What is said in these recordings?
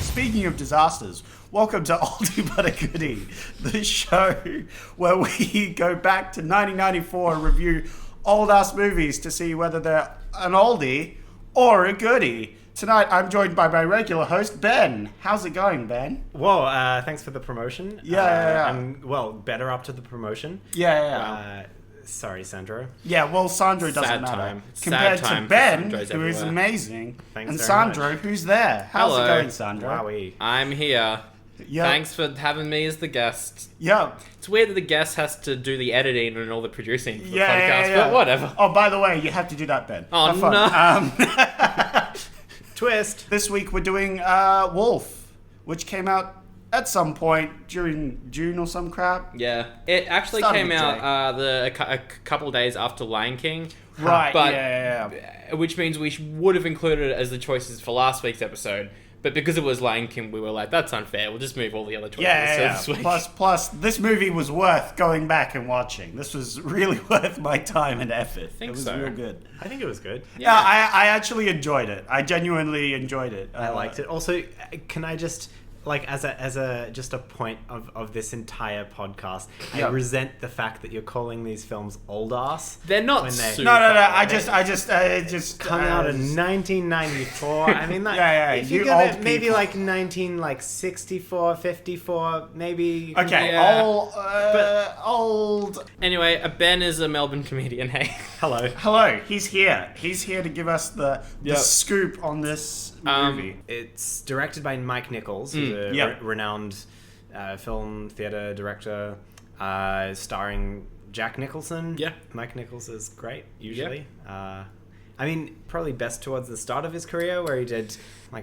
Speaking of disasters, welcome to Oldie but a Goodie, the show where we go back to 1994 and review old-ass movies to see whether they're an oldie or a goodie. Tonight, I'm joined by my regular host, Ben. How's it going, Ben? Whoa, thanks for the promotion. Yeah. I'm, better up to the promotion. Yeah. Sorry, Sandro. Yeah, well, Sandro doesn't Sad matter. time. Compared Sad time to for Ben, Sandros who is everywhere. amazing, Thanks and very Sandro, much. who's there. How's Hello. it going, Sandro? Wowie. I'm here. Yeah. Thanks for having me as the guest. Yeah. It's weird that the guest has to do the editing and all the producing for the Yeah, podcast, yeah. but whatever. Oh, by the way, you have to do that, Ben. Oh, Have fun. no. Twist. This week we're doing Wolf, which came out at some point during June or some crap. Yeah, it actually Started came with out a couple days after Lion King. Right, but, yeah. Which means we would have included it as the choices for last week's episode. But because it was Lion King, we were like, that's unfair. We'll just move all the other choices to this week. Plus, this movie was worth going back and watching. This was really worth my time and effort. think it was so. real good. I think it was good. Yeah, I actually enjoyed it. I genuinely enjoyed it. I liked it. Also, can I just... as a just a point of this entire podcast, Yeah. I resent the fact that you're calling these films old ass. They're not when they super... No. I just come out in 1994. I mean, like, Yeah, if you you give old it maybe people. like 1964, 54, maybe. Okay, Yeah. old. Anyway, Ben is a Melbourne comedian, hey. Hello. Hello, he's here. He's here to give us the Yep. scoop on this movie. It's directed by Mike Nichols, who's a Yep. renowned film theater director, starring Jack Nicholson. Yeah. Mike Nichols is great, usually. I mean, probably best towards the start of his career, where he did,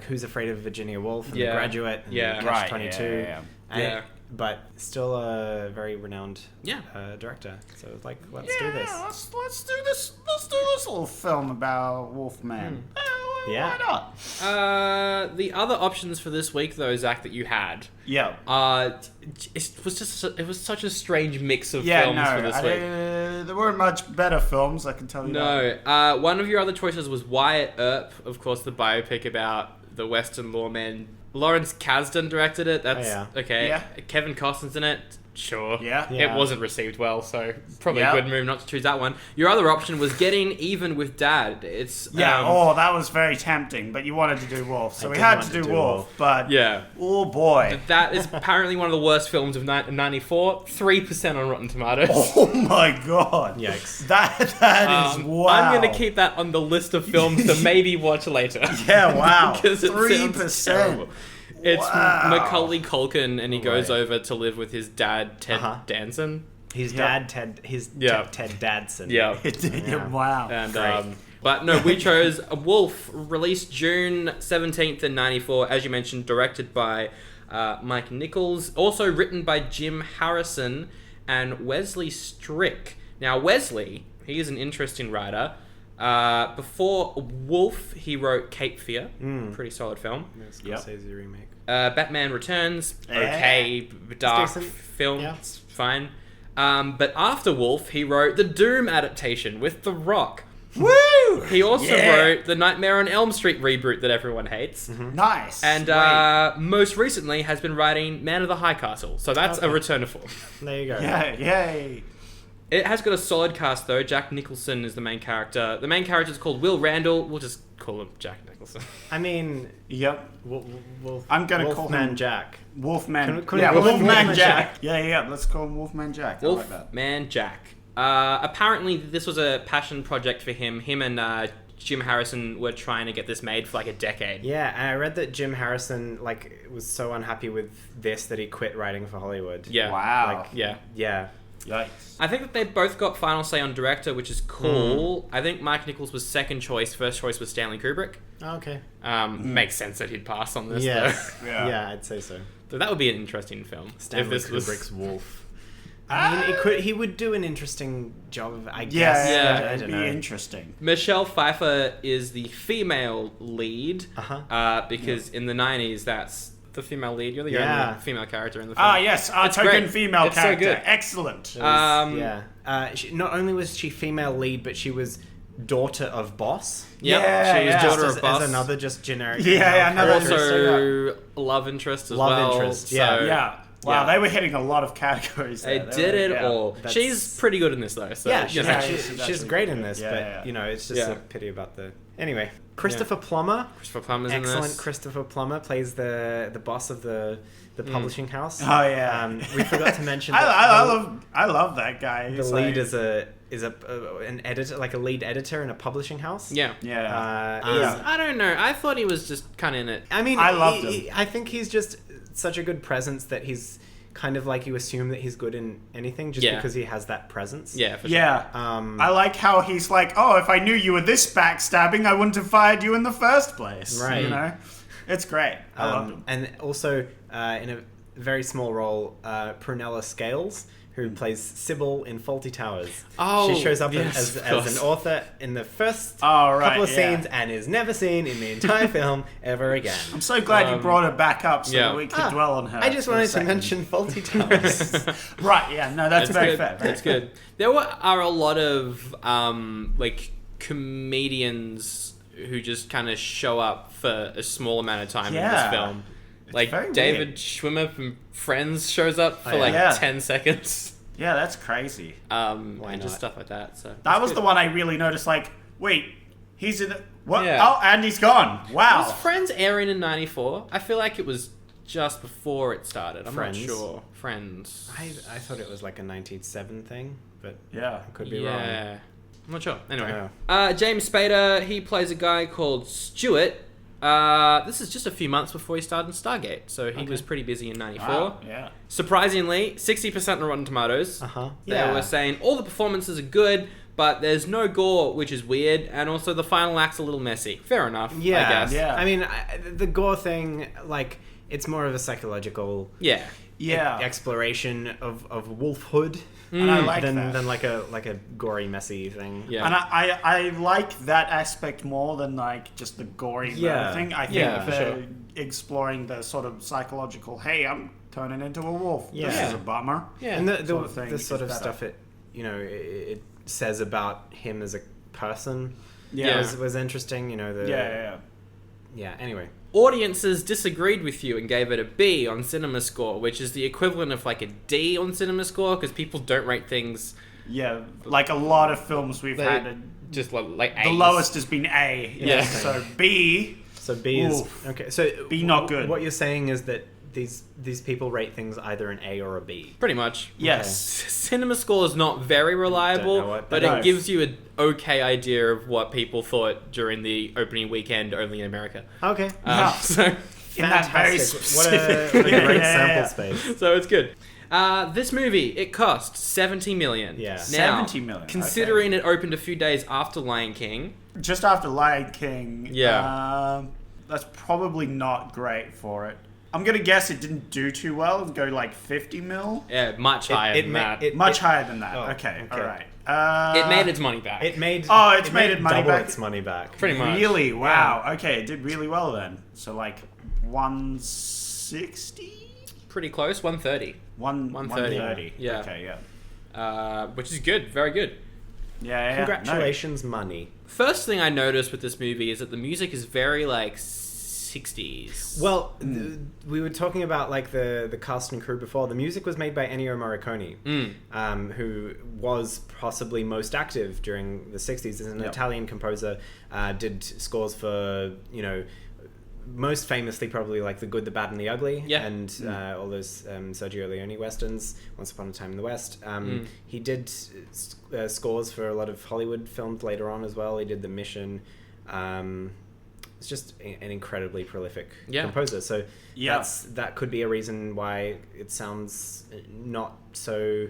Who's Afraid of Virginia Woolf and Yeah. The Graduate and Yeah. Catch 22. Yeah. Yeah. But still a very renowned Yeah. director. So, let's do this. Let's do this. Let's do this little film about Wolfman. Yeah. Why not? The other options for this week, though, Zach, that you had, Yeah. it was such a strange mix of Yeah, films no, for this week. there weren't much better films, I can tell you that. No, one of your other choices was Wyatt Earp, of course, the biopic about the Western lawman. Lawrence Kasdan directed it. That's okay. Yeah. Kevin Costner's in it. Sure. Yeah. It wasn't received well, so probably Yeah. a good move not to choose that one. Your other option was Getting Even with Dad. It's Yeah, that was very tempting, but you wanted to do Wolf, so I we did had want to to do do Wolf, Wolf. but yeah. oh boy. That is apparently one of the worst films of 94. 3% on Rotten Tomatoes. Oh my god. Yikes. That is wow. I'm going to keep that on the list of films to maybe watch later. Yeah, wow. Because it sounds 3%. terrible. It's Wow. Macaulay Culkin, and he goes Right. over to live with his dad, Ted Danson. His Yeah. dad, Ted Yeah. Ted Dadson. Yeah. Yeah. Wow. And Great. but no, we chose Wolf, released June 17th in 94, as you mentioned, directed by Mike Nichols, also written by Jim Harrison and Wesley Strick. Now, Wesley, he is an interesting writer. Before Wolf, he wrote Cape Fear, pretty solid film. Scorsese remake. Batman Returns, okay, dark decent. film, Yeah. it's fine. But after Wolf, he wrote the Doom adaptation with The Rock. Woo! He also Yeah. wrote the Nightmare on Elm Street reboot that everyone hates. Nice. And Great. most recently has been writing Man of the High Castle. So that's a Okay. return to form. There you go. Yeah, yay. It has got a solid cast, though. Jack Nicholson is the main character. The main character is called Will Randall. We'll just call him Jack Nicholson. I mean, Yep. Wolf, I'm gonna call Wolfman him Jack. Wolfman. Can we yeah, call him Wolfman Wolfman Jack. Jack? Yeah. Let's call him Wolfman Jack. I like that. Wolfman Jack. Apparently, this was a passion project for him. Him and Jim Harrison were trying to get this made for like a decade. Yeah, and I read that Jim Harrison was so unhappy with this that he quit writing for Hollywood. Yeah. Wow. Yeah. Yeah. Yikes. I think that they both got final say on director, which is cool. I think Mike Nichols was second choice. First choice was Stanley Kubrick. Oh, okay. Makes sense that he'd pass on this, Yes. though. Yeah. Yeah, I'd say so. So that would be an interesting film. Stanley if this Kubrick's was... Wolf. I mean, he would do an interesting job, I Yeah, guess. Yeah. I it'd don't be know. interesting. Michelle Pfeiffer is the female lead. Uh-huh. Because in the 90s, that's the female lead. You're the Yeah. only female character in the film. Ah, yes, our It's token great. female It's so character. good. Excellent. It was- Um, yeah. Not only was she female lead, but she was daughter of boss. Yep. Yeah, She's yeah. daughter As of boss. another just generic. Yeah, another- Also, love interest as Love well. interest, yeah. So, Yeah. Wow, Yeah. they were hitting a lot of categories They there. did it yeah. all. That's- She's pretty good in this though. So, Yeah, you she's, know. actually, she's she's actually great good. in this, Yeah, but yeah. you know, it's just Yeah. a pity about the. Anyway, Christopher Plummer, Christopher Plummer's in excellent. this. Christopher Plummer plays the boss of the publishing house. Oh yeah. We forgot to mention. I love that guy. the He's lead like, is an editor, like a lead editor in a publishing house. Yeah. yeah. He's- I don't know. I thought he was just kind of in it. I mean, I loved him. I think he's just such a good presence that he's kind of like you assume that he's good in anything just Yeah. because he has that presence. Yeah, for sure. Yeah. Um, I like how he's like, oh, if I knew you were this backstabbing, I wouldn't have fired you in the first place. Right. You know? It's great. I love him. And also, in a very small role, Prunella Scales, who plays Sybil in Faulty Towers. Oh, she shows up yes, as of course. an author in the first Oh, right, couple of yeah. scenes and is never seen in the entire film ever again. I'm so glad you brought her back up so yeah. that we could dwell on her. I just for a wanted to second. mention Faulty Towers. Right, yeah, no, that's very good. fair. That's good. There are a lot of like comedians who just kind of show up for a small amount of time in Yeah. this film. Like very David weird. Schwimmer from Friends shows up for yeah. like Yeah. 10 seconds. Yeah, that's crazy. And Why just not? stuff like that. So That it's was good. the one I really noticed, like, wait, he's in the... What? Yeah. Oh, and he's gone. Wow. Was Friends airing in '94? I feel like it was just before it started. I'm Friends? not sure. Friends. I thought it was like a 1907 thing, but Yeah. I could be wrong. Yeah. I'm not sure. Anyway. Dunno. James Spader, he plays a guy called Stuart. This is just a few months before he started in Stargate, so he was pretty busy in '94. Wow. Yeah. Surprisingly, 60% on Rotten Tomatoes. Uh-huh. They Yeah. were saying all the performances are good, but there's no gore, which is weird, and also the final act's a little messy. Fair enough, Yeah, I guess. yeah. I mean, the gore thing, like, it's more of a psychological Yeah. Yeah. exploration of wolfhood And I like than that. like a gory, messy thing. Yeah. And I like that aspect more than like just the gory Yeah. thing. I think Yeah, for they're sure. exploring the sort of psychological, hey, I'm turning into a wolf. This Yeah. is a bummer. Yeah. And the sort of thing the sort is of better. stuff it says about him as a person Yeah. was interesting. You know, yeah. Anyway, Audiences disagreed with you and gave it a B on CinemaScore, which is the equivalent of like a D on CinemaScore, because people don't rate things Yeah. Like a lot of films we've They- had, just like the A's. lowest has been A. Yeah. So B. so B is Oof. okay. So B not good. What you're saying is that these people rate things either an A or a B. Pretty much. Yes. CinemaScore is not very reliable, Don't know what but that it is. gives you an okay idea of what people thought during the opening weekend only in America. Okay. Yeah. So, In that very Fantastic. What a specific... great Yeah. sample space. so it's good. This movie, it cost 70 million. Yeah. Now, 70 million, Considering it opened a few days after Lion King, Just after Lion King. Yeah. That's probably not great for it. I'm going to guess it didn't do too well and go like 50 mil. yeah, much higher than that. Much higher than that. Oh, okay, okay. all right. It made its money back. It made Oh, it's made it money double back? its money back. Pretty much. Really? Wow. Okay, it did really well then. So like 160? Pretty close, 130. 130. 130. Yeah. Okay, yeah. Which is good, very good. Yeah. Congratulations, money. First thing I noticed with this movie is that the music is very like 60s. Well, we were talking about like the cast and crew before. The music was made by Ennio Morricone, who was possibly most active during the 60s. He's an Italian composer, did scores for, most famously probably like The Good, the Bad and the Ugly, and all those Sergio Leone westerns, Once Upon a Time in the West. He did scores for a lot of Hollywood films later on as well. He did The Mission. It's just an incredibly prolific composer. So that could be a reason why it sounds not so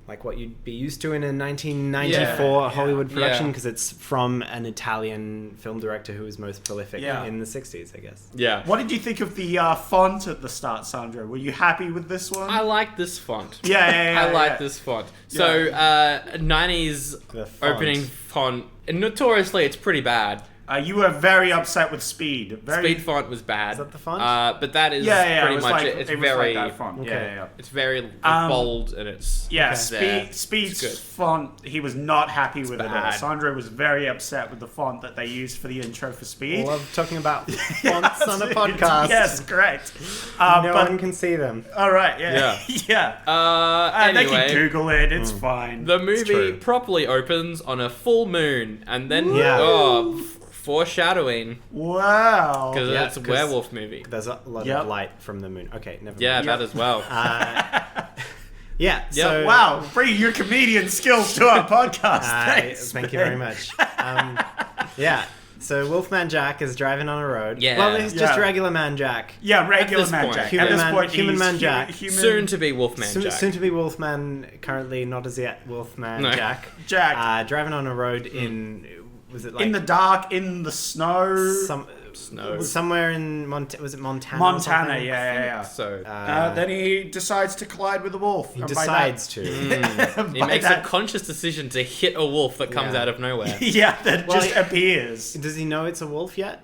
like what you'd be used to in a 1994 Hollywood production, because it's from an Italian film director who was most prolific in the 60s, I guess. Yeah. What did you think of the font at the start, Sandro? Were you happy with this one? I like this font. Yeah, I like this font. So, 90s The font. opening font, and notoriously it's pretty bad. You were very upset with Speed. Speed font was bad. Is that the font? But that is Yeah, pretty it was much like, it. It's it was very, like that font. Okay. Yeah. it's very bold and it's Yeah, there. Speed's It's good. font, he was not happy with it. bad. Sandro was very upset with the font that they used for the intro for Speed. I love talking about fonts on a podcast. Yes, correct. No but, one can see them. all right, yeah. Yeah. They can Anyway, Google it, it's fine. the true. movie properly opens on a full moon, and then Yeah. foreshadowing Wow. because Yeah, it's a 'cause- werewolf movie. There's a lot Yep. of light from the moon. Okay, never Yeah, mind. that as well. Yeah, so... Wow, bring your comedian skills to our podcast. Thanks, Thank you Ben. very much. Yeah, so Wolfman Jack is driving on a road. Yeah. Well, he's just Yeah. regular man Jack. Yeah, regular this man point. Jack. Human At this man- point, human he's man Jack. Soon to be Wolfman Jack. Soon to be Wolfman, currently not as yet Wolfman No. Jack. Jack. Driving on a road in... Was it like... in the dark, in the snow. Snow. Somewhere in was it Montana? or Montana, something? yeah. So Then he decides to collide with a wolf. He and by decides to. he by makes that- a conscious decision to hit a wolf that comes Yeah. out of nowhere. yeah, that Well, just he- appears. Does he know it's a wolf yet?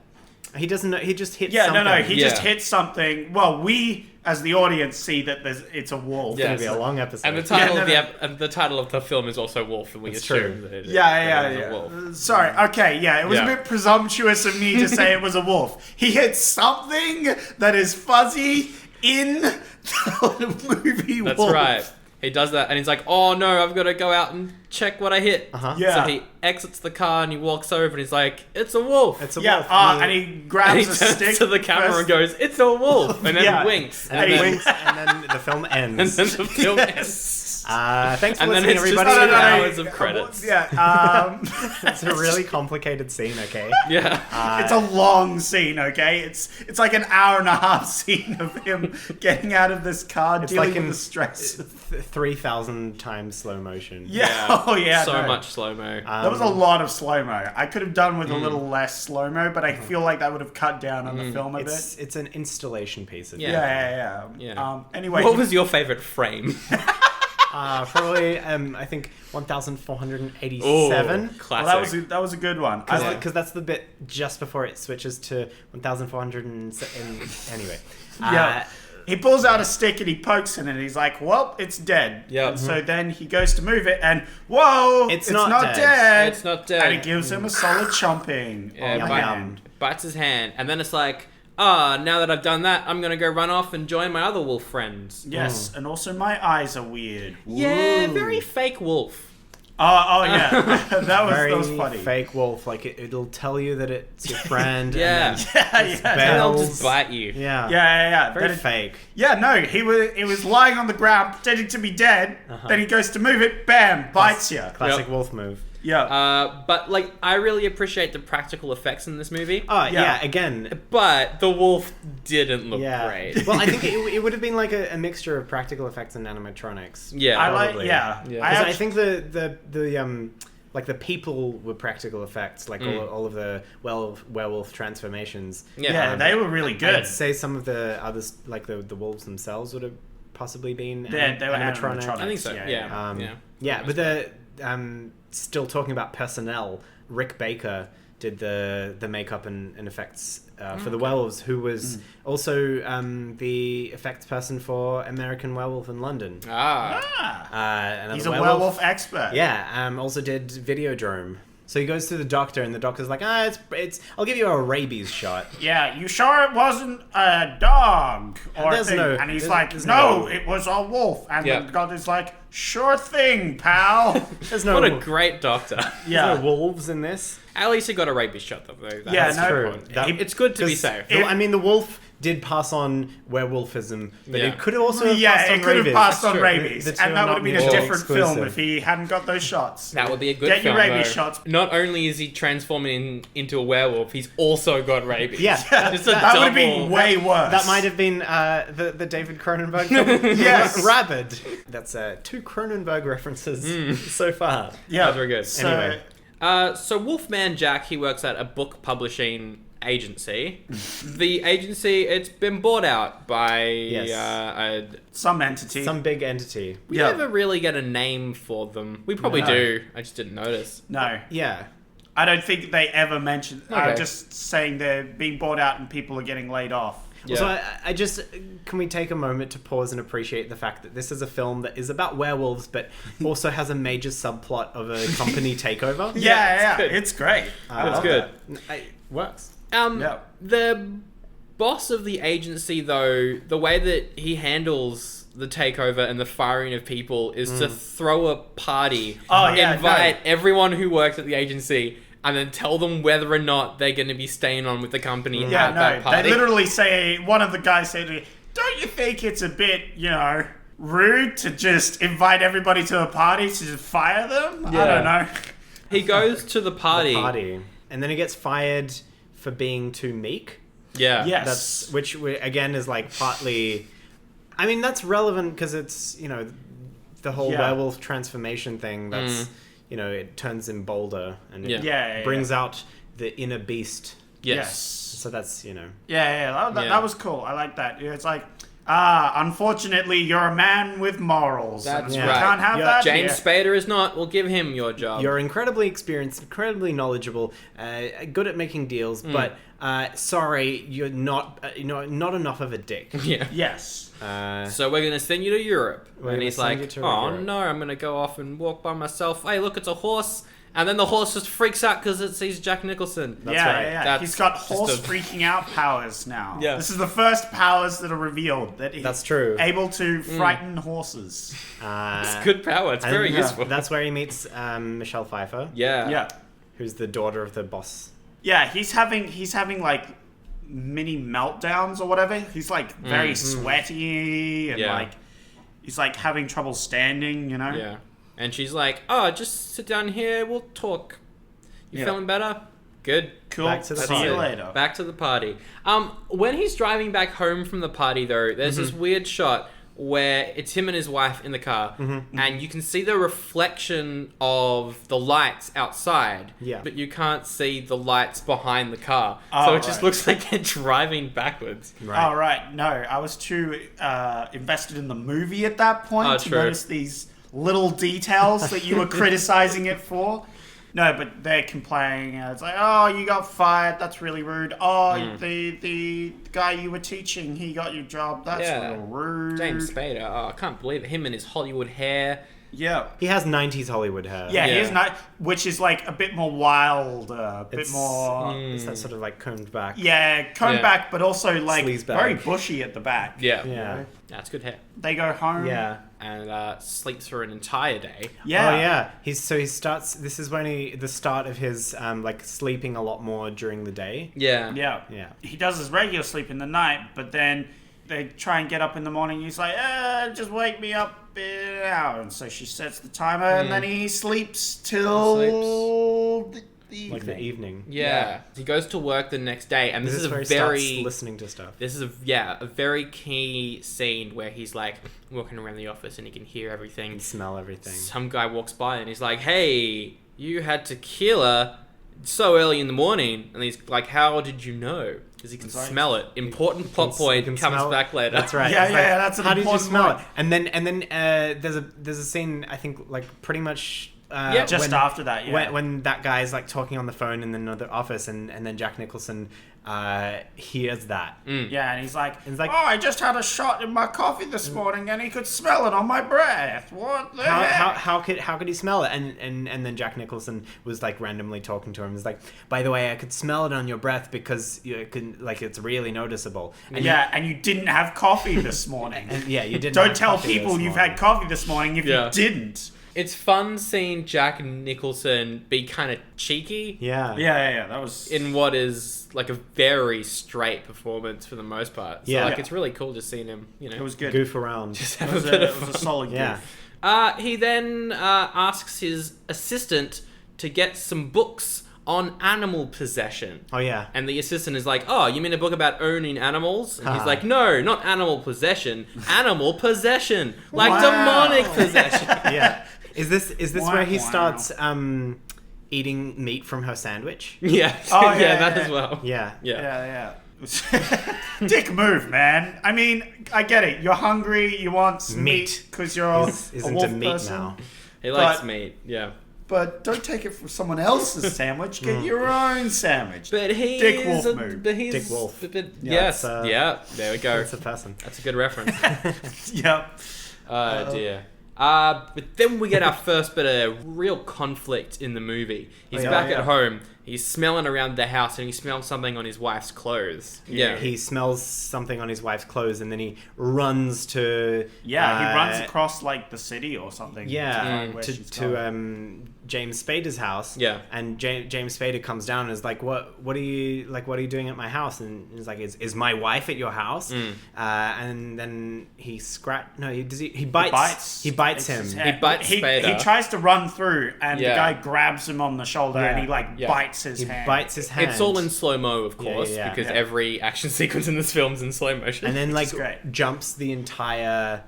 He doesn't know. He just hits Yeah, something. no, he just Yeah. hits something. Well, we, as the audience, see that it's a wolf. Yeah. It's gonna be a long episode. And the title no, of no. and the title of the film is also Wolf, and we It's assume true. that it is Yeah. a wolf. Sorry. Okay. Yeah, it was Yeah. a bit presumptuous of me to say it was a wolf. He hits something that is fuzzy in the movie That's Wolf. right. He does that, and he's like, "Oh no, I've got to go out and check what I hit." Uh-huh. Yeah. So he exits the car and he walks over, and he's like, "It's a wolf." It's a Yeah. wolf. And he and grabs he a turns stick to the camera first. and goes, "It's a wolf," and then Yeah. he winks, and he then- winks, and then the film and ends. then the film ends. Thanks for And then listening, it's just everybody. 2 hours of credits. Yeah. It's a really complicated scene. Okay. Yeah. It's a long scene, okay? It's like an hour and a half scene of him getting out of this car, It's dealing like in with the stress. 3,000 times slow motion. Yeah. Oh yeah. So no. much slow mo. That was a lot of slow mo. I could have done with a little less slow mo, but I feel like that would have cut down on the film a bit. It's an installation piece. Of Yeah. Yeah. Anyway, What was your favorite frame? Probably I think 1,487. Classic. well, that was a good one. I like- Because that's the bit just before it switches to 1,400 anyway. Yeah. He pulls out a stick and he pokes it and he's like, well, it's dead. Yeah. And so then he goes to move it and, whoa, It's it's not not dead. dead. It's not dead. And it gives him a solid chomping Yeah, on the bite- hand. bites his hand, and then it's like, now that I've done that, I'm gonna go run off and join my other wolf friends. Yes, and also my eyes are weird. Yeah, Ooh. very fake wolf. Oh yeah, that Very was funny. fake wolf. Like it'll tell you that it's your friend. Yeah. And then, Yeah, And yeah, they'll Bells. just bite you. yeah. yeah. Very Then it- fake. Yeah, no, he was lying on the ground pretending to be dead. Then he goes to move it, bam, bites you. Classic Yep. wolf move. Yeah. But like, I really appreciate the practical effects in this movie. Oh Yeah. yeah. Again. But the wolf didn't look Yeah. great. Well, I think it would have been like a mixture of practical effects and animatronics. Yeah. I like, probably. yeah. Yeah. I 'Cause I actually- think the like the people were practical effects, like all of the werewolf transformations. yeah, they were really good. I'd say some of the others, like the wolves themselves, would have possibly been They were animatronic. I think so. Yeah, Yeah. Yeah, but the still talking about personnel, Rick Baker did the makeup and effects for the werewolves, who was also the effects person for American Werewolf in London. Another He's a werewolf expert. Yeah, also did Videodrome. So he goes to the doctor, and the doctor's like, it's I'll give you a rabies shot. Yeah, you sure it wasn't a dog or a There's thing? no- and he's there's- like, there's no, no- it was a wolf. And Yeah. the doctor's like, sure thing, pal. There's no, What a great doctor. Yeah. there's no wolves in this. At least he got a rabies shot though. Yeah, That's no, True. That- it's good to be 'cause safe. I mean, the wolf did pass on werewolfism, but Yeah. it could have also passed Yeah, on it could have rabies. passed on true. rabies. The two And are that would not have been a mutually different film exclusive. if he hadn't got those shots. That would be a good Get your film, rabies though. shots. Not only is he transforming into a werewolf, he's also got rabies. Yeah, It's a That would have been double- way worse. That might have been the David Cronenberg film. Yes. Rabid. That's 2 Cronenberg references so far. Yeah. That's very good. So, Anyway. So Wolfman Jack, he works at a book publishing agency. The agency, it's been bought out by some entity. Some big entity. we Yeah. never really get a name for them. We probably No. do. I just didn't notice. No. Yeah. I don't think they ever mentioned. Okay. Just saying they're being bought out and people are getting laid off. Yeah. So I just, can we take a moment to pause and appreciate the fact that this is a film that is about werewolves, but also has a major subplot of a company takeover? Yeah, good. it's great. That's good. Works. Yeah. The boss of the agency, though, the way that he handles the takeover and the firing of people is to throw a party, invite everyone who works at the agency, and then tell them whether or not they're going to be staying on with the company at that party. They literally say, one of the guys said to me, don't you think it's a bit, rude to just invite everybody to a party to just fire them? I don't know. He goes to the party. And then he gets fired for being too meek. Yeah. Yes. Which again is like partly, I mean, that's relevant because it's, the whole werewolf transformation thing that's, it turns him bolder and it brings out the inner beast. Yes. So that's, That was cool. I like that. It's like, unfortunately, you're a man with morals. That's and right. You can't have that. James Spader is not. We'll give him your job. You're incredibly experienced, incredibly knowledgeable, good at making deals, but sorry, you're not, not enough of a dick. Yeah. Yes. So we're gonna send you to Europe, and he's like, "Oh Europe. no, I'm gonna go off and walk by myself. Hey, look, it's a horse." And then the horse just freaks out because it sees Jack Nicholson. That's right. Yeah. He's got horse freaking out powers now. Yeah. This is the first powers that are revealed. That's true. Able to frighten horses. It's good power. It's very useful. That's where he meets Michelle Pfeiffer. Yeah. Who's the daughter of the boss. Yeah, he's having like mini meltdowns or whatever. He's like very sweaty and like he's like having trouble standing, Yeah. And she's like, "Oh, just sit down here. We'll talk. You feeling better? Good. Cool. Back to the See party. you later. Back to the party." When he's driving back home from the party, though, there's this weird shot where it's him and his wife in the car, and you can see the reflection of the lights outside, but you can't see the lights behind the car. So it just looks like they're driving backwards. Right. Oh, right. No, I was too invested in the movie at that point to notice these little details that you were criticizing it for. No, but they're complaining. It's like, oh, you got fired. That's really rude. Oh, the guy you were teaching, he got your job. That's a little rude. James Spader. Oh, I can't believe it. Him and his Hollywood hair. Yeah. He has 90s Hollywood hair. Yeah, he is not, which is like a bit more wild, bit more... It's that sort of like combed back. Yeah, combed back, but also like Sleaze back. very bushy at the back. Yeah. That's good hair. They go home. Yeah. And sleeps for an entire day. Yeah. Oh yeah. He starts. This is when the start of his like sleeping a lot more during the day. Yeah. Yeah. He does his regular sleep in the night, but then they try and get up in the morning. He's like, just wake me up in an hour. And so she sets the timer, and then he sleeps till the evening. Like the evening. Yeah. He goes to work the next day, and this is where a he starts very listening to stuff. This is a very key scene where he's like walking around the office and he can hear everything, Smell everything. Some guy walks by and he's like, "Hey, you had tequila so early in the morning," and he's like, "How did you know?" Because he can smell it. Important plot point comes back later. That's right. Yeah, It's like, that's an how did you important smell point. it? And then there's a scene I think like pretty much. Just after that, when that guy's like talking on the phone in another office, and then Jack Nicholson hears that. Yeah, and he's like, oh, I just had a shot in my coffee this morning, and he could smell it on my breath. What the heck? How could he smell it? And then Jack Nicholson was like randomly talking to him. He's like, by the way, I could smell it on your breath because you can like it's really noticeable. And and you didn't have coffee this morning. you didn't. Don't have tell coffee people this you've morning. had coffee this morning if you didn't. It's fun seeing Jack Nicholson be kind of cheeky. Yeah. That was In what is like a very straight performance for the most part. So it's really cool just seeing him, it was good. Goof around. just It have was a bit a, of it was fun. a solid Yeah. goof. He then asks his assistant to get some books on animal possession. Oh yeah. And the assistant is like, "Oh, you mean a book about owning animals?" And he's like, "No, not animal possession. Animal possession. Like Wow. demonic possession." Yeah. Is this where he Wow. starts eating meat from her sandwich? Yeah. Oh, yeah, yeah, that yeah. as well. Yeah. Yeah. Dick move, man. I mean, I get it. You're hungry. You want some Meat. meat because you're He's a into wolf meat person. now. He likes But- meat. Yeah. but don't take it from someone else's sandwich. Get your own sandwich. But he's Dick Wolf move. But he's Dick Wolf. Yes. That's, Yeah. There we go. That's a person. That's a good reference. Yep. Oh dear. But then we get our first bit of real conflict in the movie. He's back at home. He's smelling around the house and he smells something on his wife's clothes. Yeah. He smells something on his wife's clothes and then he runs to... He runs across like the city or something. To James Spader's house. Yeah. And James Spader comes down and is like, what are you doing at my house? And he's like, is my wife at your house? And then he bites him. He bites Spader. He tries to run through and the guy grabs him on the shoulder and he bites his hand. Bites his hand. It's all in slow-mo, of course, because every action sequence in this film's in slow motion. And then jumps the entire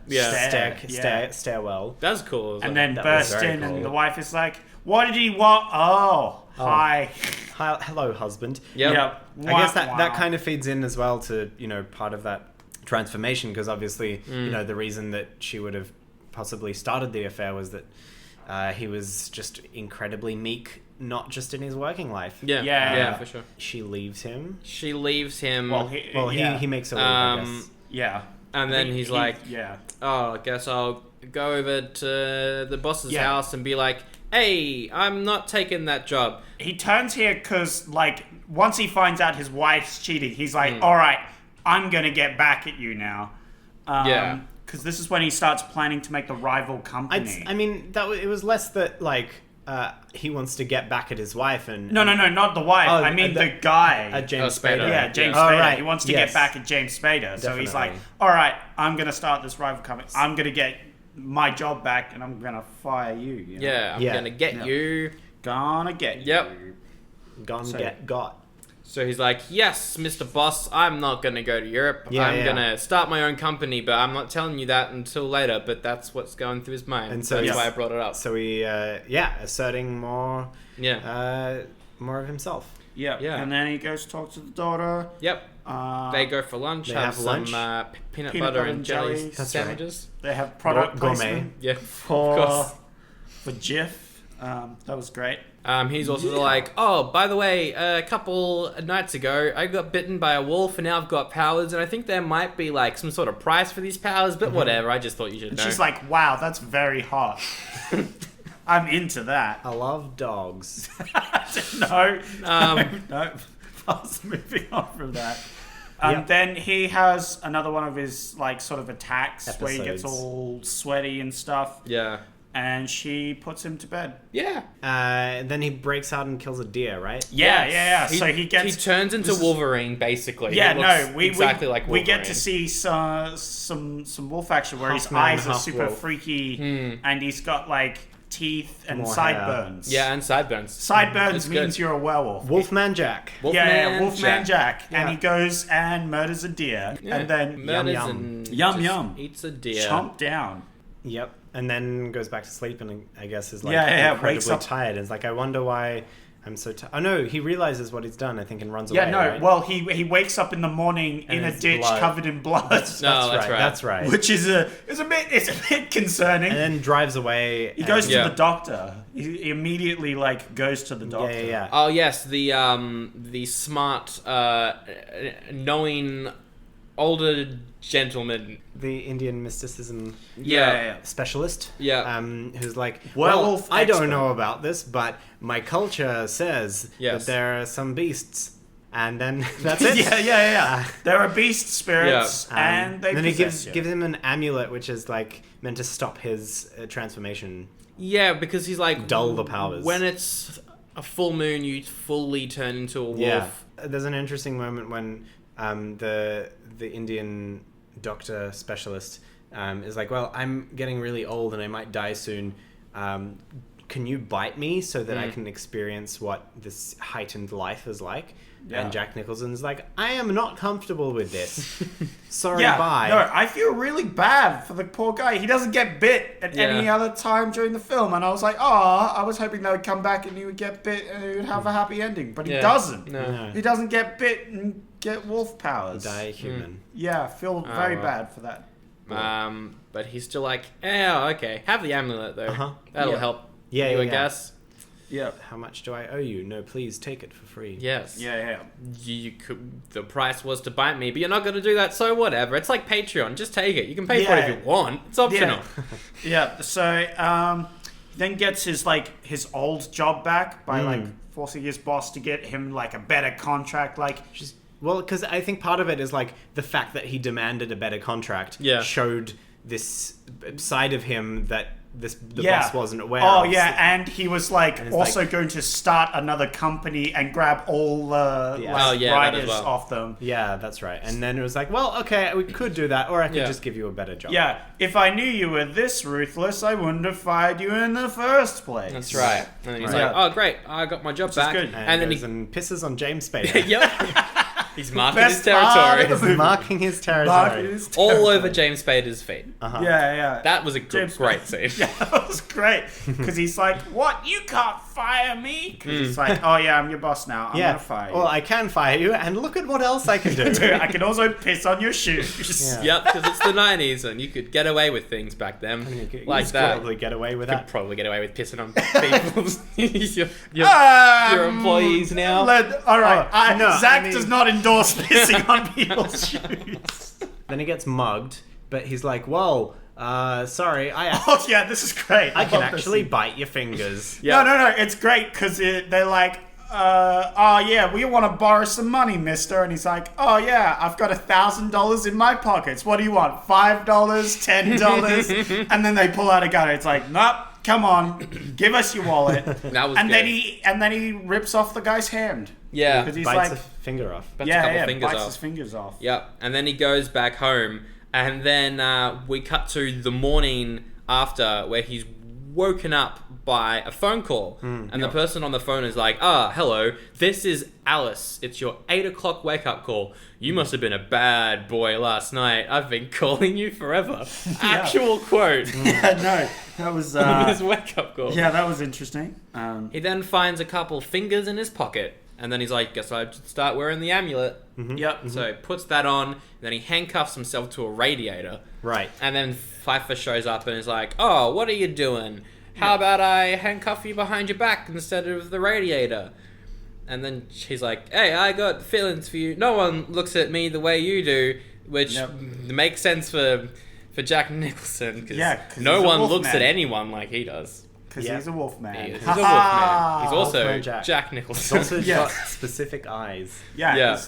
stairwell. That's cool. And then bursts in and the wife is like, what did he want? Oh, hi. Hello, husband. Yep. I guess that kind of feeds in as well to, part of that transformation, because obviously, the reason that she would have possibly started the affair was that he was just incredibly meek, not just in his working life. Yeah, for sure. She leaves him. Well, he makes a leave, I guess. Yeah. And then he's like, oh, I guess I'll go over to the boss's house and be like, hey, I'm not taking that job. He turns here because, once he finds out his wife's cheating, he's like, all right, I'm going to get back at you now. Because this is when he starts planning to make the rival company. It was less that, he wants to get back at his wife and... No, not the wife. The guy. James Spader. Yeah, James Spader. Right. He wants to get back at James Spader. Definitely. So he's like, all right, I'm going to start this rival company. I'm going to get my job back and I'm going to fire you. I'm going to get you. Gonna get you. Got. So he's like, yes, Mr. Boss, I'm not going to go to Europe. I'm going to start my own company, but I'm not telling you that until later. But that's what's going through his mind. And so that's why I brought it up. So he, asserting more of himself. Yeah. And then he goes to talk to the daughter. Yep. They go for lunch. They have some peanut butter and jelly sandwiches. They have product placement. Yeah, for Jif. That was great. He's also like, oh, by the way, a couple nights ago, I got bitten by a wolf, and now I've got powers, and I think there might be some sort of price for these powers, but whatever. I just thought you should know. She's like, wow, that's very hot. I'm into that. I love dogs. No. Moving on from that. Then he has another one of his sort of attacks where he gets all sweaty and stuff. Yeah. And she puts him to bed. Yeah. Then he breaks out and kills a deer, right? Yeah. So he turns into Wolverine, basically. Yeah, we exactly like Wolverine. We get to see some wolf action where his eyes are super freaky, and he's got teeth and sideburns. Yeah, and sideburns. Sideburns means you're a werewolf. Wolfman Jack. Wolfman Jack. And he goes and murders a deer, and then yum. Eats a deer. Chomp down. Yep. And then goes back to sleep and I guess is incredibly tired. It's I wonder why I'm so tired. Oh no, he realizes what he's done, I think, and runs away. Right? Well, he wakes up in the morning in a ditch covered in blood. That's right. That's right. Which is a bit concerning. And then drives away. He goes to the doctor. He immediately goes to the doctor. Yeah. Oh yes, the smart, knowing older gentleman, the Indian mysticism specialist, who's like, werewolf I don't know about this, but my culture says that there are some beasts, and then that's it. There are beast spirits, and they. Then he gives him an amulet, which is meant to stop his transformation. Yeah, because he's dull the powers. When it's a full moon, you fully turn into a wolf. Yeah. There's an interesting moment when the Indian doctor specialist is like, well, I'm getting really old and I might die soon. Can you bite me so that I can experience what this heightened life is like? Yeah. And Jack Nicholson's like, I am not comfortable with this. Sorry, bye. No, I feel really bad for the poor guy. He doesn't get bit at any other time during the film. And I was like, I was hoping they would come back and he would get bit and he would have a happy ending. But he doesn't. No. He doesn't get bit and get wolf powers. Die human. Yeah, I feel very bad for that. But he's still like, okay, have the amulet though. That'll help. Yeah, I guess. Yeah. How much do I owe you? No, please take it for free. Yes. Yeah. You could. The price was to bite me, but you're not going to do that. So whatever. It's like Patreon. Just take it. You can pay for it if you want. It's optional. Yeah. So then gets his old job back by forcing his boss to get him like a better contract. Well, because I think part of it is like the fact that he demanded a better contract showed this side of him that the boss wasn't aware of. Oh, yeah, and he was also going to start another company and grab all the writers off them. Yeah, that's right. And then it was like, well, okay, we could do that, or I could just give you a better job. Yeah, if I knew you were this ruthless, I wouldn't have fired you in the first place. That's right. And then he's like, oh, great, I got my job back. Good. And then he pisses on James Spader. Yep. He's marking his territory. He's marking his territory. All over James Spader's feet. Yeah. That was a great scene. Yeah, that was great. Because he's like, what? You can't fire me? Because he's like, oh yeah, I'm your boss now. I'm going to fire you. Well, I can fire you, and look at what else I can do. I can also piss on your shoes. Yep, because it's the 90s, and you could get away with things back then. Like that. Probably get away with that. Probably get away with pissing on people's your employees now. All right. Zach does not endorse pissing on people's shoes. Then he gets mugged, but he's like, whoa, sorry. Oh, yeah, this is great. I can actually bite your fingers. No, it's great because they're like, oh yeah, we want to borrow some money, mister. And he's like, oh yeah, I've got $1,000 in my pockets. What do you want? $5, $10? And then they pull out a gun. It's like, nope, come on, give us your wallet. That was and good. then he rips off the guy's hand. Yeah, because he's bites a finger off. Bites a couple fingers bites off. his fingers off. Yep, and then he goes back home, and then we cut to the morning after where he's woken up by a phone call, and the person on the phone is like, hello, this is Alice. It's your 8 o'clock wake-up call. You must have been a bad boy last night. I've been calling you forever. Actual quote. Yeah, no, that was... his wake-up call. Yeah, that was interesting. He then finds a couple fingers in his pocket, and then he's like, guess I should start wearing the amulet. Yep. So he puts that on, and then he handcuffs himself to a radiator. Right. And then Pfeiffer shows up and is like, oh, what are you doing? How about I handcuff you behind your back instead of the radiator? And then she's like, hey, I got feelings for you. No one looks at me the way you do, which makes sense for Jack Nicholson, because no one looks at anyone like he does. Because he's a wolf man. He's a wolf man. He's also Wolfman Jack Nicholson. He's also got specific eyes. Yeah.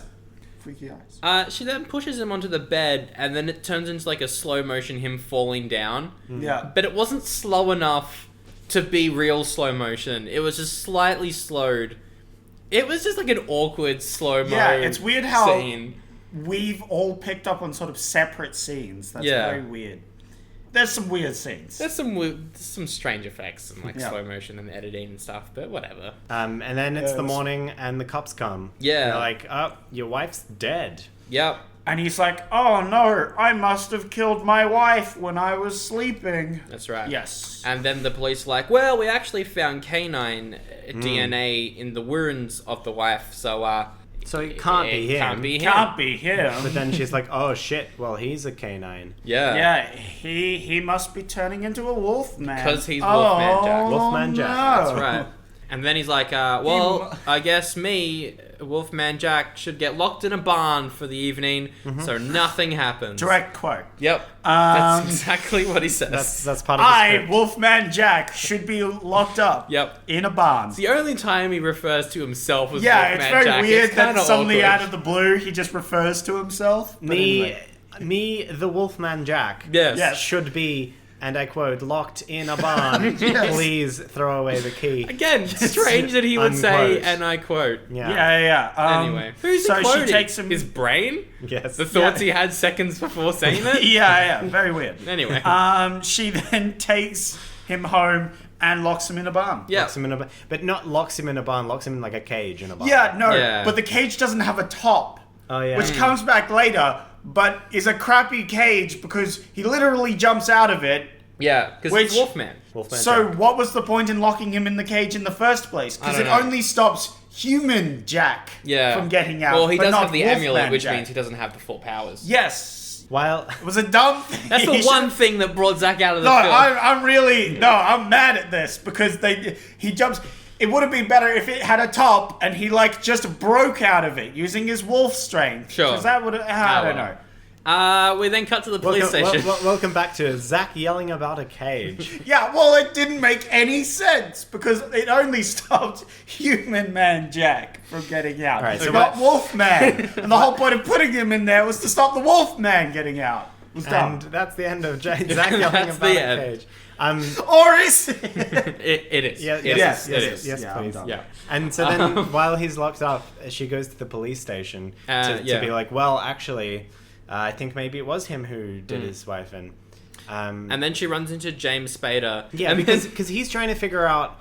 Freaky eyes. She then pushes him onto the bed, and then it turns into like a slow motion, him falling down. Yeah. But it wasn't slow enough to be real slow motion. It was just slightly slowed. It was just like an awkward slow-mo it's weird how scene. We've all picked up on sort of separate scenes. That's very weird. There's some weird scenes. There's some strange effects and like slow motion and editing and stuff, but whatever. And then it's the morning and the cops come. Yeah. And they're like, oh, your wife's dead. Yep. And he's like, oh no, I must have killed my wife when I was sleeping. That's right. Yes. And then the police are like, well, we actually found canine DNA in the wounds of the wife, so it can't be him. Can't be him. But then she's like, oh shit, well, he's a canine. Yeah. Yeah, he must be turning into a wolf man. Because he's Wolfman Jack. Wolfman Jack. No. That's right. And then he's like, well, I guess me, Wolfman Jack, should get locked in a barn for the evening, so nothing happens. Direct quote. Yep. That's exactly what he says. That's part of the script. Wolfman Jack, should be locked up. Yep. In a barn. It's the only time he refers to himself as Wolfman Jack. Yeah, it's very weird that suddenly awkward. out of the blue he just refers to himself. Me, the Wolfman Jack. Yes. Should be, and I quote, locked in a barn. Please throw away the key. Again, strange that he would say, and I quote. Yeah. Anyway, who's he quoting? She takes him... His brain? Yes. The thoughts he had seconds before saying it? yeah, very weird. Anyway. She then takes him home and locks him in a barn. Yeah. Locks him in a but not locks him in a barn, locks him in like a cage in a barn. Yeah, but the cage doesn't have a top. Oh, yeah. Which comes back later, but is a crappy cage because he literally jumps out of it. Yeah, because he's Wolfman. So what was the point in locking him in the cage in the first place? Because it only stops human Jack from getting out. Well, he but does not have the Wolfman amulet, which Jack. means he doesn't have the full powers. Yes. Well, it was a dumb thing. That's the one thing that brought Zack out of the film. I'm mad at this because he jumps. It would have been better if it had a top and he like just broke out of it using his wolf strength. Sure. Because that would have... I don't know. We then cut to the police station. Welcome back to Zach yelling about a cage. Yeah, well, it didn't make any sense because it only stopped Human Man Jack from getting out. Right, So not Wolf Man. And the whole point of putting him in there was to stop the Wolf Man getting out. It was dumb. And that's the end of Zach yelling about a cage. Or is it? It is. Yes, Yeah, please. I'm done. Yeah. And so then, while he's locked up, she goes to the police station to be like, well, actually, I think maybe it was him who did his wife in. And then she runs into James Spader. Yeah, and because he's trying to figure out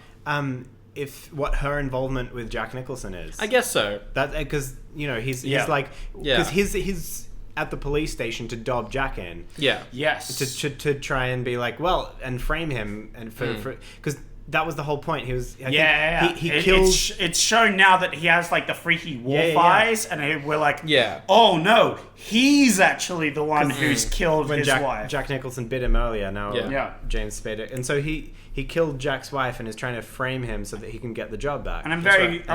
if what her involvement with Jack Nicholson is. I guess so. That because he's like Yeah. because he's at the police station to dob Jack in. Yeah. Yes. To try and be like, well, and frame him and for because that was the whole point. He was he killed. It's shown now that he has like the freaky wolf eyes, and we're like, oh no, he's actually the one who's killed his wife. Jack Nicholson bit him earlier. Now, Yeah. James Spader, and so he killed Jack's wife and is trying to frame him so that he can get the job back. And I'm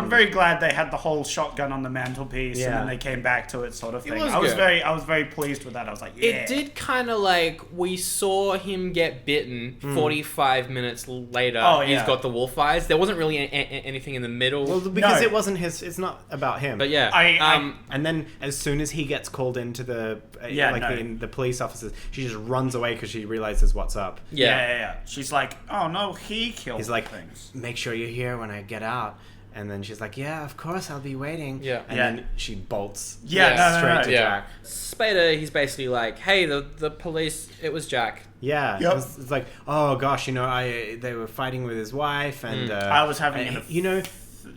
very glad they had the whole shotgun on the mantelpiece, and then they came back to it, sort of thing. was I was good. very pleased with that. I was like, It did kind of like we saw him get bitten 45 minutes later. Oh, He's got the wolf eyes. There wasn't really anything in the middle. Well, because No. it wasn't his. It's not about him. but yeah. And then as soon as he gets called into the the police officers, she just runs away because she realizes what's up. Yeah. She's like, oh no, he killed He's like, things. make sure you're here when I get out. And then she's like, yeah, of course, I'll be waiting. Yeah. And then she bolts Yeah, straight to Jack. Spader, he's basically like, hey, the police, it was Jack. Yeah. Yep. It's like, oh gosh, they were fighting with his wife, and I was having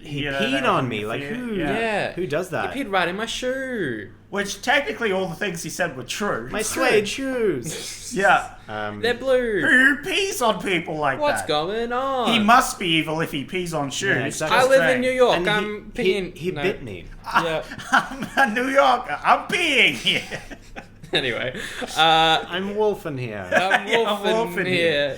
he peed on me. Like, who does that? He peed right in my shoe. Which technically all the things he said were true. My suede shoes. Yeah. They're blue. Who pees on people like What's that? going on? He must be evil if he pees on shoes. Yeah, exactly. I live in New York. And I'm peeing. He bit me. Yeah. I'm a New Yorker. I'm peeing here. Anyway, I'm wolfing here. I'm wolfing wolfing here.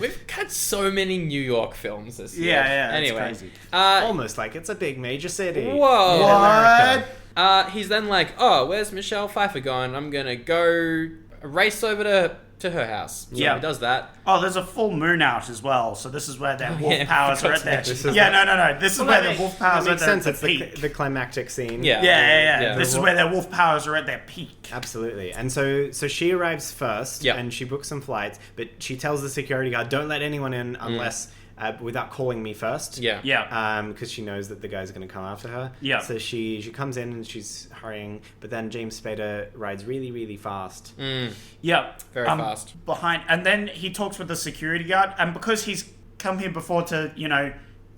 We've had so many New York films this year. Yeah, Anyway, it's crazy. Almost like it's a big major city. Whoa. What? He's then like, oh, where's Michelle Pfeiffer going? I'm gonna go race over to her house. So Yeah. he does that. Oh, there's a full moon out as well, so this is where their wolf yeah, powers are at their... This is No. This is where their that wolf powers are makes at sense. their It's peak. the climactic scene. Yeah. Yeah. This is where their wolf powers are at their peak. Absolutely. And so she arrives first, Yeah. and she books some flights, but she tells the security guard, don't let anyone in unless... without calling me first. Yeah. Because she knows that the guy's going to come after her. Yeah. So she comes in and she's hurrying, but then James Spader rides really, really fast. Yeah. Very fast. Behind, and then he talks with the security guard, and because he's come here before to,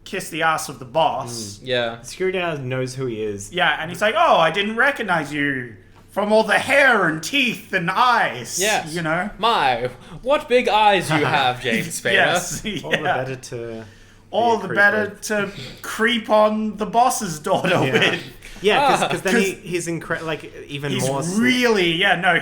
kiss the ass of the boss. Yeah. The security guard knows who he is. Yeah, and he's like, oh, I didn't recognize you from all the hair and teeth and eyes. Yes. My, what big eyes you have, James Spader. Yes. All the better to... All be a the creep better with. to creep on the boss's daughter with. Yeah, because then he's even He's more... really,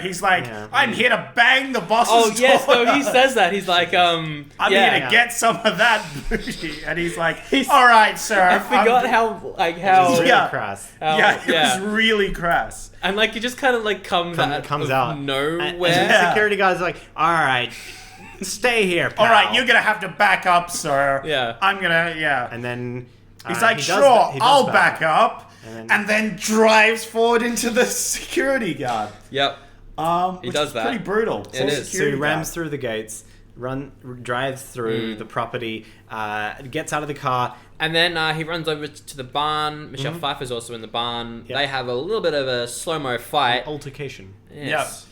he's like, Yeah. I'm here to bang the boss's Oh daughter. yes, no, he says that. He's like, I'm here to get some of that booty. And he's like, all right, sir. I forgot how It's really Yeah. crass. It was really crass. And he just kind of comes out nowhere. And the security guard's like, all right, stay here, pal. All right, you're going to have to back up, sir. Yeah. I'm going to, And then... He's like, he sure, does I'll back up. And then drives forward into the security guard. Yep. He does that. Pretty brutal. It is. So he rams through the gates, drives through the property, gets out of the car. And then he runs over to the barn. Michelle Pfeiffer's also in the barn. Yep. They have a little bit of a slow-mo fight. Altercation. Yes.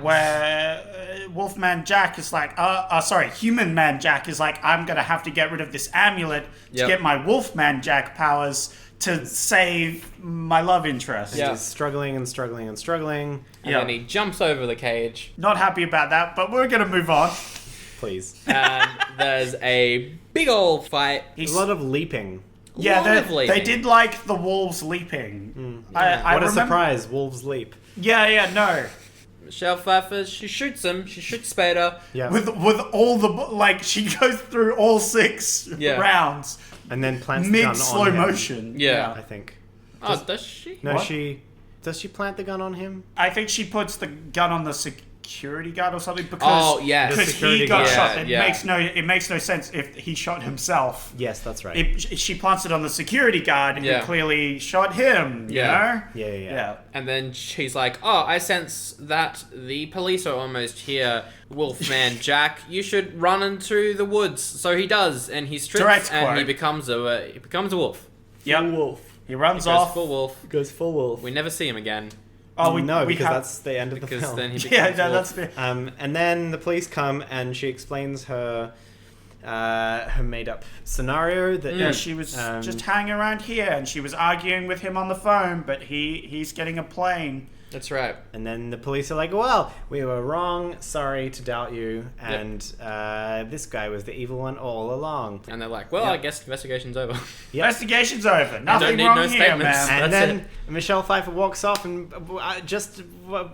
Where Wolfman Jack is like, Human Man Jack is like, I'm going to have to get rid of this amulet to get my Wolfman Jack powers to save my love interest. Yeah. He's struggling and struggling and struggling. And then he jumps over the cage. Not happy about that, but we're going to move on. Please. And there's a big old fight. A lot of leaping. Yeah, Lovely. they did like the wolves leaping. I What a remember- surprise, wolves leap. Yeah, no. Michelle Pfeiffer, she shoots him. She shoots Spader. Yeah. With all the like, she goes through all 6 rounds, and then plants the gun mid slow on him. motion. Yeah. I think. Oh, does she? No, What? does she plant the gun on him? I think she puts the gun on the security guard or something because Oh, yes. because The he got security shot. guard. It makes no sense if he shot himself. Yes, that's right. She plants it on the security guard who Yeah. clearly shot him. You know? Yeah. And then she's like, "Oh, I sense that the police are almost here, Wolfman Jack. You should run into the woods." So he does, and he strips, Direct and quote. he becomes a wolf. Yep. Wolf. He runs He goes off. full wolf. Goes full wolf. We never see him again Oh, no, we because have, that's the end of the because film. then he becomes yeah, a wolf. that's fair. And then the police come and she explains her made up scenario that Yeah, she was just hanging around here, and she was arguing with him on the phone, but he's getting a plane. That's right. And then the police are like, well, we were wrong, sorry to doubt you, and this guy was the evil one all along. And they're like, "Well, I guess investigation's over." Yep. Investigation's over. Nothing need wrong no here, statements. man. And That's then Michelle Pfeiffer walks off, and just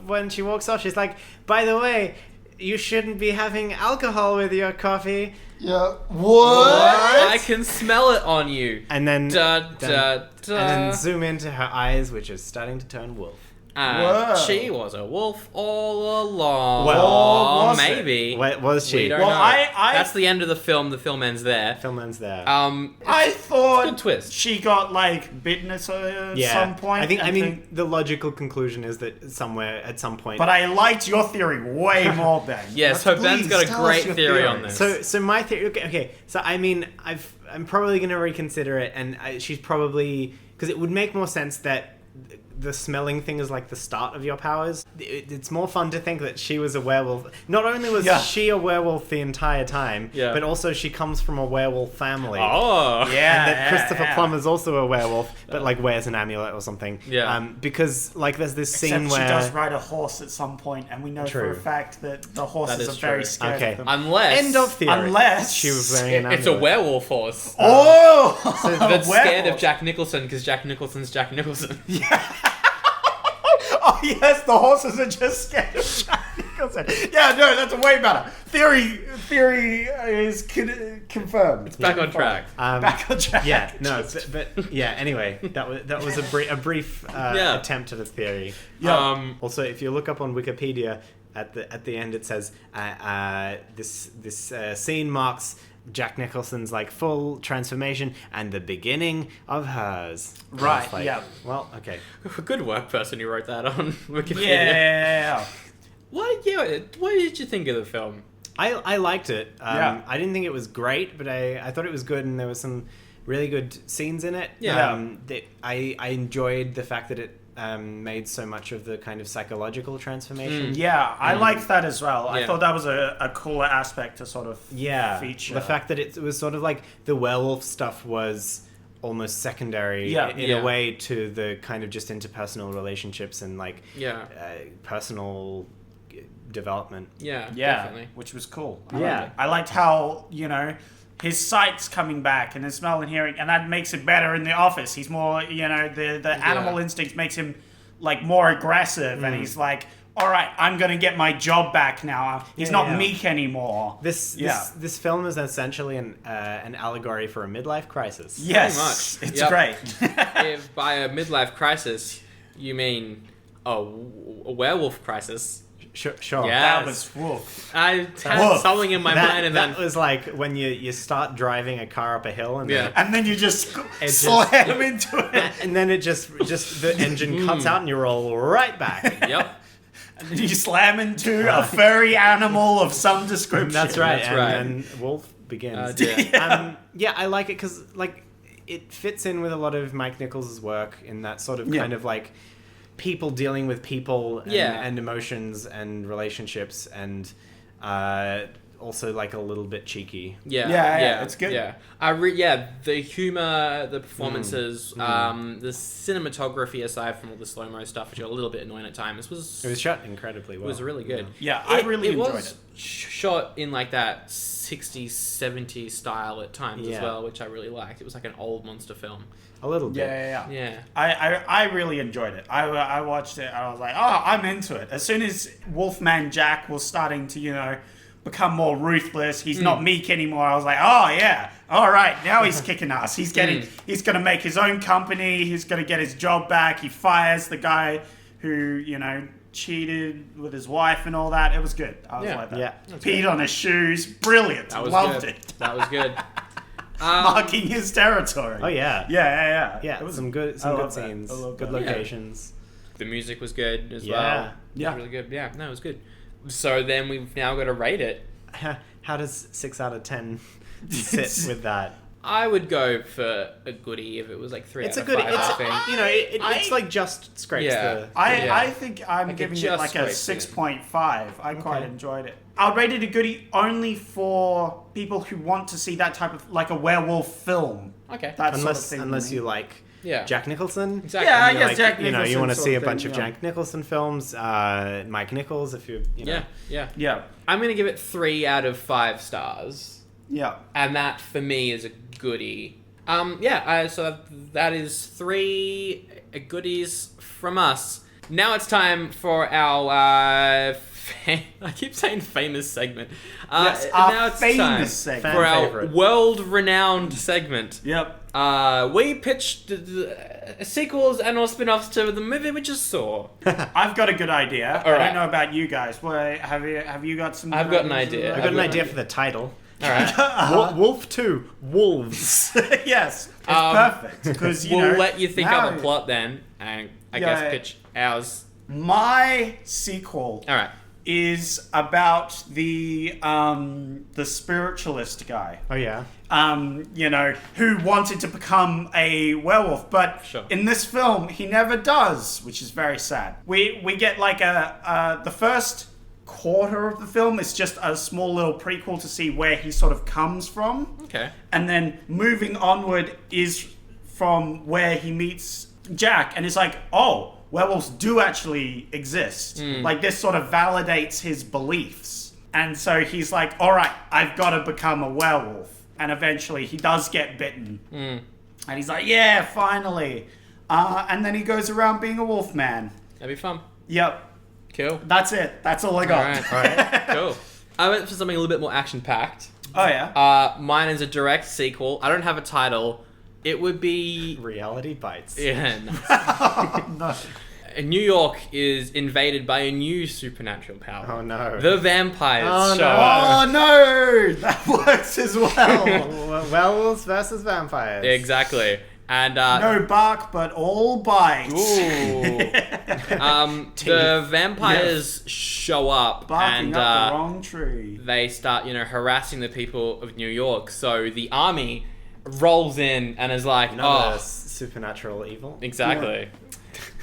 when she walks off, she's like, by the way, you shouldn't be having alcohol with your coffee. Yeah. What? I can smell it on you. And then, Da, da, and da. then zoom into her eyes, which is starting to turn wolf. Whoa. She was a wolf all along. Well, was it? maybe. What was We she? don't Well, know. I- That's the end of the film. The film ends there. Film ends there. I thought good twist. she got like bitten at some point. I mean, the logical conclusion is that somewhere at some point. but I liked your theory way more, Ben. Yeah, so Ben's got a Please tell great us your theory on this. So my theory. Okay. So I mean, I'm probably gonna reconsider it, and she's probably because it would make more sense that the smelling thing is like the start of your powers. It's more fun to think that she was a werewolf. Not only was she a werewolf the entire time, but also she comes from a werewolf family. Oh. Yeah. And that Christopher Plummer's also a werewolf, but like wears an amulet or something. Yeah. Because like there's this scene Except where she does ride a horse at some point, and we know for a True. fact that the horses That are is very true. scared Okay. of them. Unless end of theory. Unless she was wearing an it's a amulet. werewolf horse Oh! that's scared werewolf. of Jack Nicholson because Jack Nicholson's Jack Nicholson. Oh yes, the horses are just scared of Jack Nicholson. Yeah, no, that's way better. Theory is confirmed. It's back on track. Back on track. Yeah, no, but yeah. Anyway, that was a brief attempt at a theory. Yeah. Also, if you look up on Wikipedia, at the end it says this scene marks Jack Nicholson's like full transformation and the beginning of hers. Right, It's like, yeah. Well, okay. Good work, person who wrote that on Wikipedia. Yeah. What did you think of the film? I liked it. Yeah. I didn't think it was great, but I thought it was good, and there was some really good scenes in it. Yeah. I enjoyed the fact that it made so much of the kind of psychological transformation. Yeah, I liked that as well. I Yeah. thought that was a cooler aspect to sort of feature. The fact that it was sort of like the werewolf stuff was almost secondary in Yeah. a way to the kind of just interpersonal relationships and like personal development. Yeah, Yeah, definitely. which was cool. Yeah. I liked how, his sight's coming back and his smell and hearing, and that makes it better in the office. He's more, the animal instinct makes him like more aggressive, and he's like, all right, I'm going to get my job back now. He's not meek anymore. This film is essentially an allegory for a midlife crisis. Yes, Pretty much. it's Yep. great. If by a midlife crisis you mean a werewolf crisis, Sure. Yeah. That was woof. I had Woof. something in my mind, and that then was like when you start driving a car up a hill and then And then you just just- slam into it. and then it just the engine cuts out and you roll right back. yep, And then you slam into a furry animal of some description. That's right. That's and right. then Wolf begins. yeah. I like it because like it fits in with a lot of Mike Nichols' work in that sort of kind of like people dealing with people and emotions and relationships and also like a little bit cheeky. Yeah, it's good. Yeah, the humor, the performances, the cinematography, aside from all the slow mo stuff, which are a little bit annoying at times, It was shot incredibly well. was really good. Yeah, I really enjoyed was it. Shot in like that 60s, 70s style at times as Yeah. well, which I really liked. It was like an old monster film. A little bit. Yeah. I really enjoyed it. I watched it and I was like, oh, I'm into it. As soon as Wolfman Jack was starting to, become more ruthless, he's not meek anymore, I was like, oh yeah, all right, now he's kicking ass. He's going to make his own company. He's going to get his job back. He fires the guy who, cheated with his wife and all that. It was good. I was like that. Yeah. Peed on his shoes. Brilliant. That was Loved good. it. That was good. Marking his territory. Oh yeah. Yeah. Yeah, It was some good I love that. scenes, I love good that. locations. The music was good as Yeah. well. It Yeah. was really good. Yeah, no, it was good. So then we've now got to rate it. How does 6 out of 10 sit with that? I would go for a goodie if it was like 3 It's out a of good. 5, I think. It's like just scrapes Yeah. the. I think I'm Like it giving it just like a scrapes it. 6.5. I quite Okay. enjoyed it. I'll rate it a goodie only for people who want to see that type of, like a werewolf film. Okay. That sort of Unless thing. unless you like Yeah. Jack Nicholson. Exactly. Yeah, I And you're guess Jack you Nicholson want to sort see a of bunch thing, of yeah. Jack Nicholson films. Mike Nichols, if you know. Yeah. Yeah. I'm going to give it 3 out of 5 stars. Yeah. And that for me is a goodie. So that is 3 goodies from us. Now it's time for our I keep saying famous segment. Yes, now our it's famous time segment. for Fan our favorite. world-renowned segment. Yep. We pitched sequels and or spin-offs to the movie we just saw. I've got a good idea. All I right. don't know about you guys. Well, have you got some? I've good got an ideas? idea. I've got an idea for the title. All right. Wolf 2, Wolves. Yes, it's perfect because We'll let you think now of a plot then, and I Yeah. guess pitch ours. My sequel All right. is about the spiritualist guy. Oh yeah. Who wanted to become a werewolf, but Sure. in this film he never does, which is very sad. We get like the first quarter of the film is just a small little prequel to see where he sort of comes from, Okay. and then moving onward is from where he meets Jack, and it's like, oh, werewolves do actually exist. Like this sort of validates his beliefs, and so he's like, all right, I've got to become a werewolf. And eventually he does get bitten. And he's like, yeah, finally. And then he goes around being a wolf man. That'd be fun. Yep. Cool. That's it. That's all I got. All right. Cool. I went for something a little bit more action-packed. Oh, yeah? Mine is a direct sequel. I don't have a title. It would be... Reality bites. Yeah, no. No. New York is invaded by a new supernatural power. Oh no. The vampires Oh, show no. up. Oh, no! That works as well. Werewolves versus vampires. Exactly. And No bark, but all bite. ooh. The vampires show up Barking and up the wrong tree. they start, harassing the people of New York. So the army rolls in and is like, Another supernatural evil. exactly.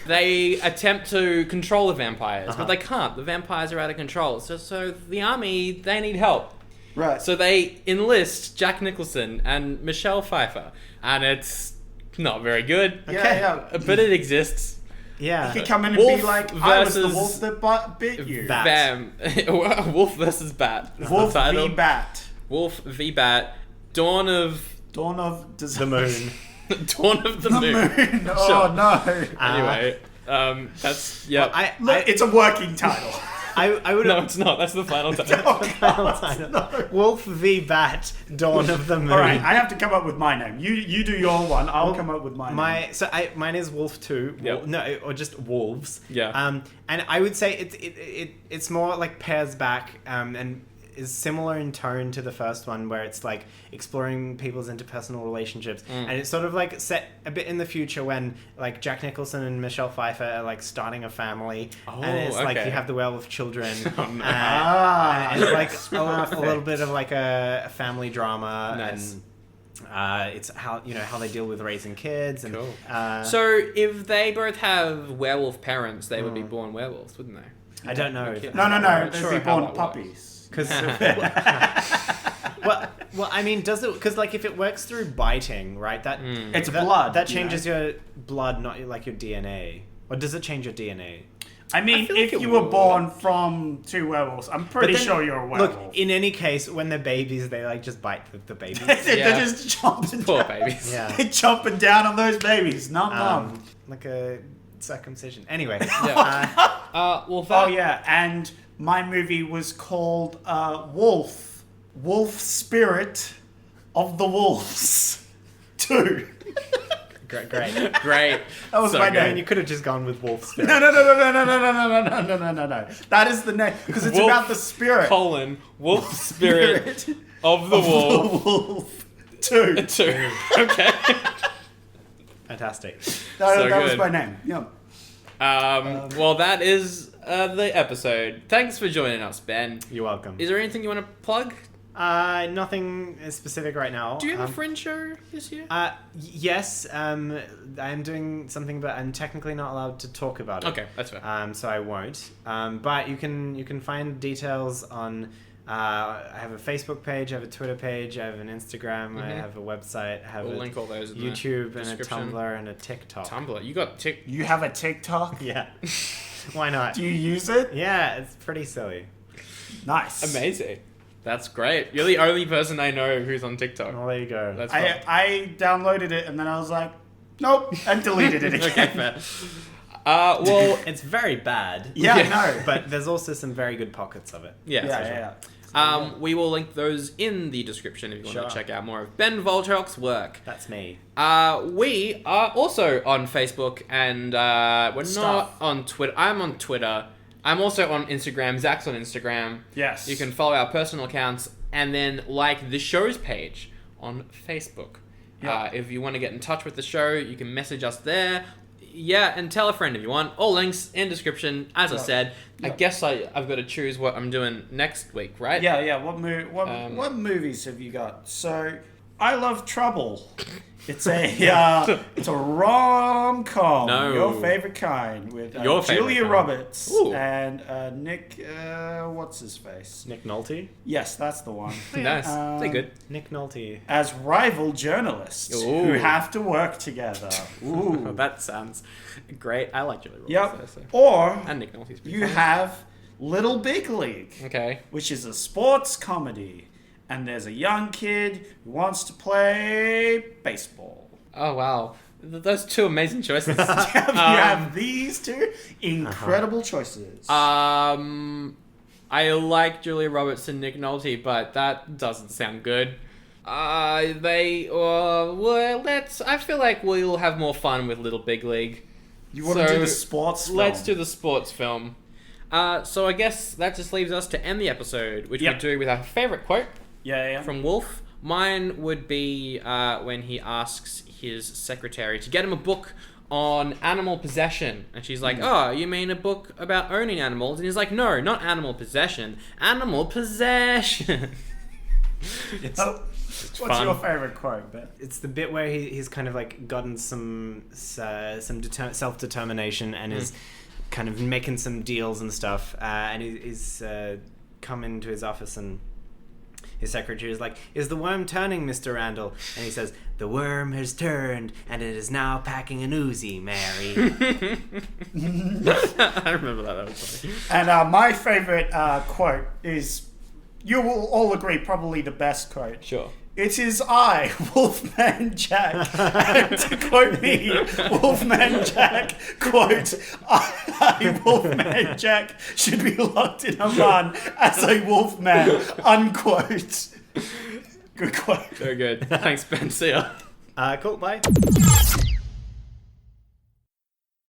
They attempt to control the vampires, but Uh-huh. they can't. The vampires are out of control. So the army, they need help. Right. So they enlist Jack Nicholson and Michelle Pfeiffer. And it's not very good. yeah. But it exists. Yeah. He could come in and Wolf be like, I was the versus wolf that bit you. Bat. Wolf versus Bat. is Wolf the title. v. Bat. Wolf v Bat. Dawn of Dawn of The moon. Dawn of the The Moon. moon. Oh, Sure. no. Anyway, that's yeah. Look, it's a working title. I would No, it's not. That's the final title. No. Wolf v Bat, Dawn of the Moon. All right, I have to come up with my name. You do your one. I'll come up with my name. Mine is Wolf 2. Yep. No, or just Wolves. Yeah. And I would say it's more like pairs back and is similar in tone to the first one, where it's like exploring people's interpersonal relationships, and it's sort of like set a bit in the future when like Jack Nicholson and Michelle Pfeiffer are like starting a family, and it's like okay. you have the werewolf children, Oh, no. and it's like a little bit of like a family drama, Nice. and it's how how they deal with raising kids, and Cool. so So if they both have werewolf parents, they would be born werewolves, wouldn't they? I don't know. Okay. No. I'm not They'd sure be how born that puppies. Because well, I mean, does it? Because like, if it works through biting, right? It's blood. That changes your blood, not like your DNA. Or does it change your DNA? I mean, if you were born from two werewolves, I'm pretty sure you're a werewolf. Look, in any case, when they're babies, they like just bite the babies. They're just chomping Poor down. babies. Yeah. They're chomping down on those babies. Nom. Like a circumcision. Anyway. Yeah. Well, that, Oh yeah, and my movie was called Wolf Spirit of the Wolves 2. Great. great. That was my I mean, name. you could have just gone with wolf spirit. No. That is the name because it's Wolf, about the spirit. Wolf spirit of the wolf. Wolf 2. 2. Okay. Fantastic. That was good. my name. Yeah. Well, that is the episode. Thanks for joining us, Ben. You're welcome. Is there anything you want to plug? Nothing specific right now. Do you have a Fringe show this year? Yes. I am doing something, but I'm technically not allowed to talk about it. Okay, that's fair. So I won't. But you can find details on. I have a Facebook page, I have a Twitter page, I have an Instagram, I have a website, I have We'll a link all those in YouTube the and a description. Tumblr and a TikTok. Tumblr. You got You have a TikTok? Yeah. Why not? Do you use it? Yeah, it's pretty silly. Nice. Amazing. That's great. You're the only person I know who's on TikTok. Well, there you go. That's fun. I downloaded it and then I was like, nope, and deleted it again. Okay, fair. Well, It's very bad. Yeah, Yeah. I know. But there's also some very good pockets of it. yeah, for sure. yeah. We will link those in the description if you want Sure. to check out more of Ben Volchok's work. That's me. We are also on Facebook and we're not Stuff. on Twitter. I'm on Twitter. I'm also on Instagram. Zach's on Instagram. Yes. You can follow our personal accounts and then like the show's page on Facebook. Yeah. If you want to get in touch with the show, you can message us there. Yeah, and tell a friend if you want. All links in description. As I said, I guess I've got to choose what I'm doing next week, right? Yeah. What movies have you got? So, I Love Trouble. It's a rom-com. No. Your favorite kind with Your favorite Julia kind. Roberts Ooh. and Nick. What's his face? Nick Nolte? Yes, that's the one. Nice. They're good. Nick Nolte. As rival journalists Ooh. who have to work together. Ooh. That sounds great. I like Julie Roberts. Yep. Though, so. Or And Nick Nolte's pretty you funny. have Little Big League. Okay. Which is a sports comedy. And there's a young kid who wants to play baseball. Oh, wow. Those two amazing choices. You have these two incredible choices. I like Julia Roberts and Nick Nolte, but that doesn't sound good. I feel like we'll have more fun with Little Big League. You want to do the sports film? Let's do the sports film. So I guess that just leaves us to end the episode, which we do with our favorite quote Yeah. from Wolf. Mine would be when he asks his secretary to get him a book on animal possession. And she's like, oh, you mean a book about owning animals? And he's like, no, not animal possession. Animal possession. What's fun. your favorite quote, Ben? It's the bit where he's kind of like gotten some self-determination and is kind of making some deals and stuff. And he's come into his office and his secretary is like, is the worm turning, Mr. Randall? And he says, the worm has turned and it is now packing an Uzi, Mary. I remember that. That was funny. And my favorite quote is, you will all agree, probably the best quote. Sure. It is I, Wolfman Jack. And to quote me, Wolfman Jack, quote, I, Wolfman Jack, should be locked in a run as a wolfman, unquote. Good quote. Very good. Thanks, Ben. See ya. Cool, bye.